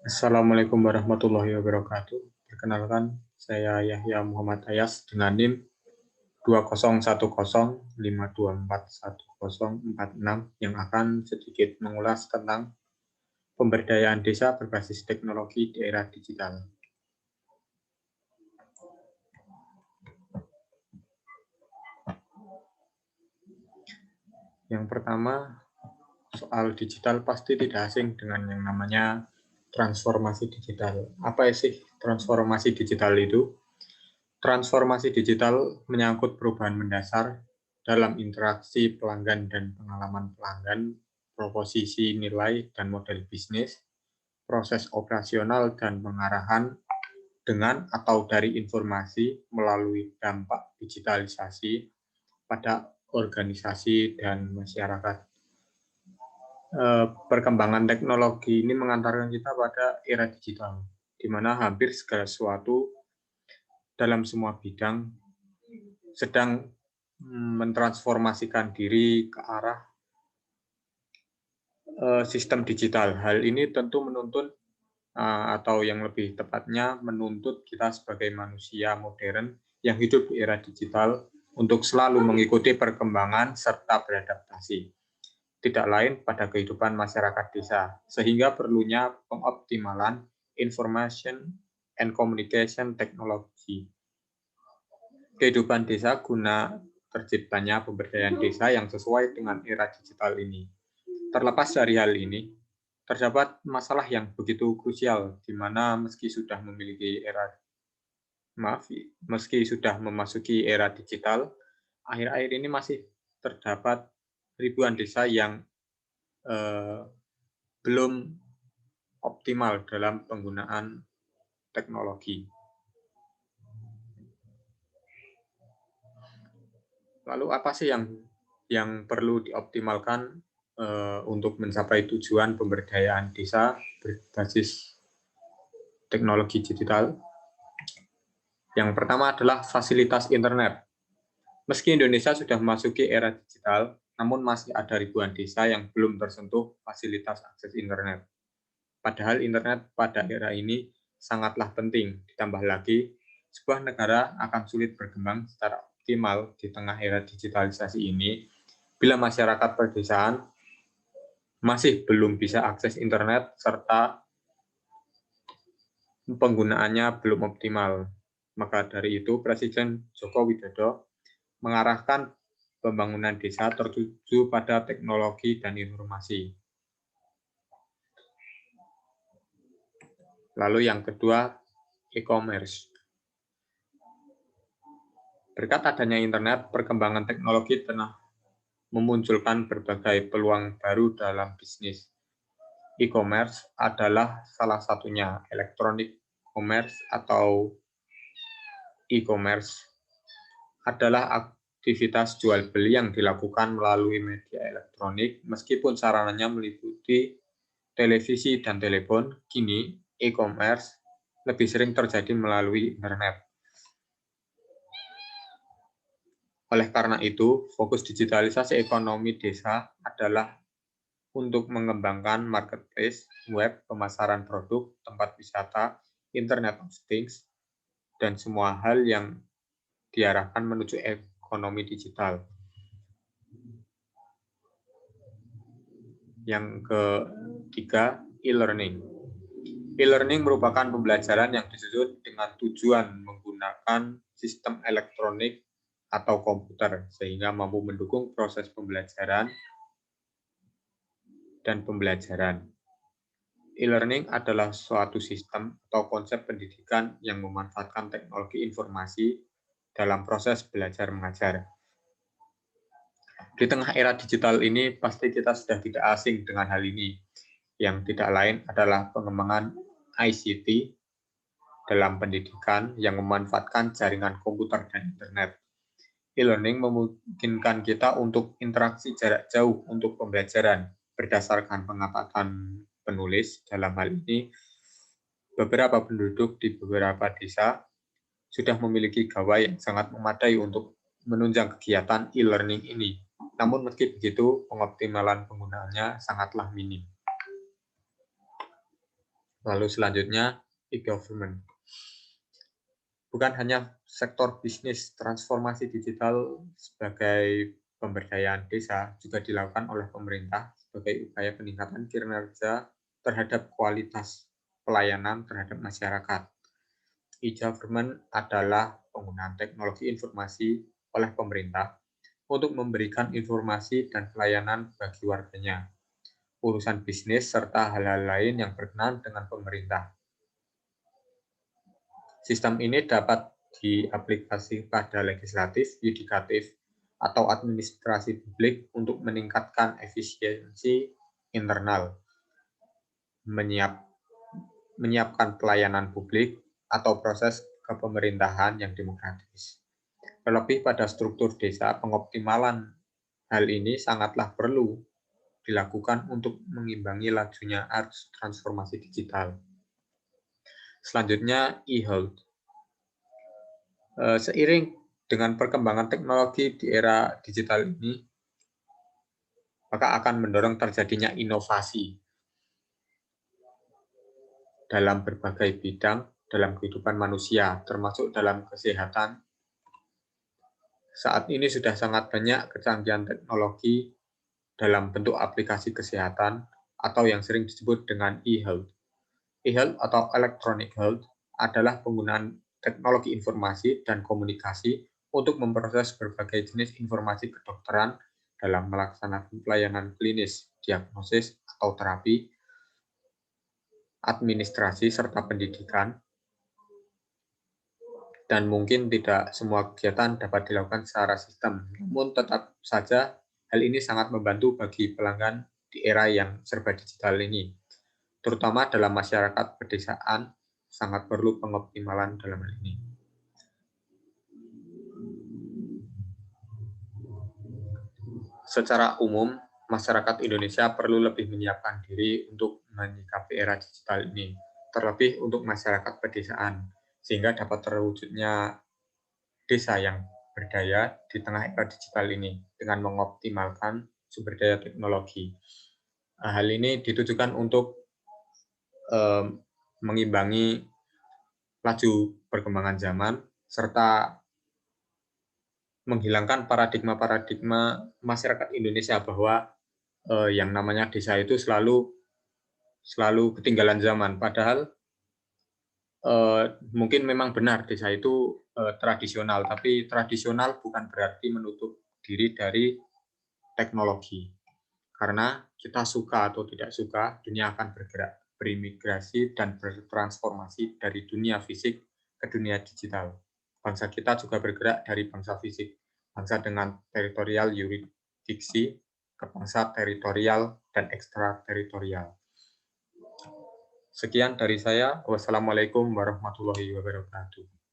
Assalamualaikum warahmatullahi wabarakatuh. Perkenalkan, saya Yahya Muhammad Ayas dengan NIM 201052410446 yang akan sedikit mengulas tentang pemberdayaan desa berbasis teknologi di era digital. Yang pertama, soal digital pasti tidak asing dengan yang namanya transformasi digital. Apa sih transformasi digital itu? Transformasi digital menyangkut perubahan mendasar dalam interaksi pelanggan dan pengalaman pelanggan, proposisi nilai dan model bisnis, proses operasional dan pengarahan dengan atau dari informasi melalui dampak digitalisasi pada organisasi dan masyarakat. Perkembangan teknologi ini mengantarkan kita pada era digital, di mana hampir segala sesuatu dalam semua bidang sedang mentransformasikan diri ke arah sistem digital. Hal ini tentu menuntut atau yang lebih tepatnya menuntut kita sebagai manusia modern yang hidup di era digital untuk selalu mengikuti perkembangan serta beradaptasi. Tidak lain pada kehidupan masyarakat desa, sehingga perlunya pengoptimalan information and communication technology. Kehidupan desa guna terciptanya pemberdayaan desa yang sesuai dengan era digital ini. Terlepas dari hal ini, terdapat masalah yang begitu krusial di mana meski sudah memasuki era digital, akhir-akhir ini masih terdapat ribuan desa yang belum optimal dalam penggunaan teknologi. Lalu apa sih yang perlu dioptimalkan untuk mencapai tujuan pemberdayaan desa berbasis teknologi digital? Yang pertama adalah fasilitas internet. Meski Indonesia sudah memasuki era digital, namun masih ada ribuan desa yang belum tersentuh fasilitas akses internet. Padahal internet pada era ini sangatlah penting. Ditambah lagi, sebuah negara akan sulit berkembang secara optimal di tengah era digitalisasi ini bila masyarakat pedesaan masih belum bisa akses internet serta penggunaannya belum optimal. Maka dari itu, Presiden Joko Widodo mengarahkan pembangunan desa tertuju pada teknologi dan informasi. Lalu yang kedua, e-commerce. Berkat adanya internet, perkembangan teknologi tengah memunculkan berbagai peluang baru dalam bisnis. E-commerce adalah salah satunya. Electronic commerce atau e-commerce adalah aktivitas jual beli yang dilakukan melalui media elektronik, meskipun sarananya meliputi televisi dan telepon. Kini e-commerce lebih sering terjadi melalui internet. Oleh karena itu, fokus digitalisasi ekonomi desa adalah untuk mengembangkan marketplace, web, pemasaran produk, tempat wisata, Internet of Things, dan semua hal yang diarahkan menuju ekonomi digital. Yang ketiga, e-learning. E-learning merupakan pembelajaran yang disusun dengan tujuan menggunakan sistem elektronik atau komputer, sehingga mampu mendukung proses pembelajaran dan pembelajaran. E-learning adalah suatu sistem atau konsep pendidikan yang memanfaatkan teknologi informasi dalam proses belajar mengajar. Di tengah era digital ini, pasti kita sudah tidak asing dengan hal ini. Yang tidak lain adalah pengembangan ICT dalam pendidikan yang memanfaatkan jaringan komputer dan internet. E-learning memungkinkan kita untuk interaksi jarak jauh untuk pembelajaran berdasarkan pengamatan penulis. Dalam hal ini, beberapa penduduk di beberapa desa sudah memiliki gawai yang sangat memadai untuk menunjang kegiatan e-learning ini. Namun meski begitu, pengoptimalan penggunaannya sangatlah minim. Lalu selanjutnya, e-government. Bukan hanya sektor bisnis, transformasi digital sebagai pemberdayaan desa juga dilakukan oleh pemerintah sebagai upaya peningkatan kinerja terhadap kualitas pelayanan terhadap masyarakat. E-government adalah penggunaan teknologi informasi oleh pemerintah untuk memberikan informasi dan pelayanan bagi warganya, urusan bisnis, serta hal-hal lain yang berkenaan dengan pemerintah. Sistem ini dapat diaplikasi pada legislatif, yudikatif, atau administrasi publik untuk meningkatkan efisiensi internal, menyiapkan pelayanan publik, atau proses kepemerintahan yang demokratis. Terlebih pada struktur desa, pengoptimalan hal ini sangatlah perlu dilakukan untuk mengimbangi lajunya arus transformasi digital. Selanjutnya, e-health. Seiring dengan perkembangan teknologi di era digital ini, maka akan mendorong terjadinya inovasi dalam berbagai bidang dalam kehidupan manusia, termasuk dalam kesehatan. Saat ini sudah sangat banyak kecanggihan teknologi dalam bentuk aplikasi kesehatan atau yang sering disebut dengan e-health. E-health atau electronic health adalah penggunaan teknologi informasi dan komunikasi untuk memproses berbagai jenis informasi kedokteran dalam melaksanakan pelayanan klinis, diagnosis atau terapi, administrasi, serta pendidikan. Dan mungkin tidak semua kegiatan dapat dilakukan secara sistem, namun tetap saja hal ini sangat membantu bagi pelanggan di era yang serba digital ini, terutama dalam masyarakat pedesaan, sangat perlu pengoptimalan dalam hal ini. Secara umum, masyarakat Indonesia perlu lebih menyiapkan diri untuk menyikapi era digital ini, terlebih untuk masyarakat pedesaan, sehingga dapat terwujudnya desa yang berdaya di tengah era digital ini dengan mengoptimalkan sumber daya teknologi. Hal ini ditujukan untuk mengimbangi laju perkembangan zaman serta menghilangkan paradigma-paradigma masyarakat Indonesia bahwa yang namanya desa itu selalu ketinggalan zaman. Padahal mungkin memang benar desa itu tradisional, tapi tradisional bukan berarti menutup diri dari teknologi. Karena kita suka atau tidak suka, dunia akan bergerak, berimigrasi, dan bertransformasi dari dunia fisik ke dunia digital. Bangsa kita juga bergerak dari bangsa fisik, bangsa dengan teritorial yurisdiksi, ke bangsa teritorial dan ekstrateritorial. Sekian dari saya. Wassalamualaikum warahmatullahi wabarakatuh.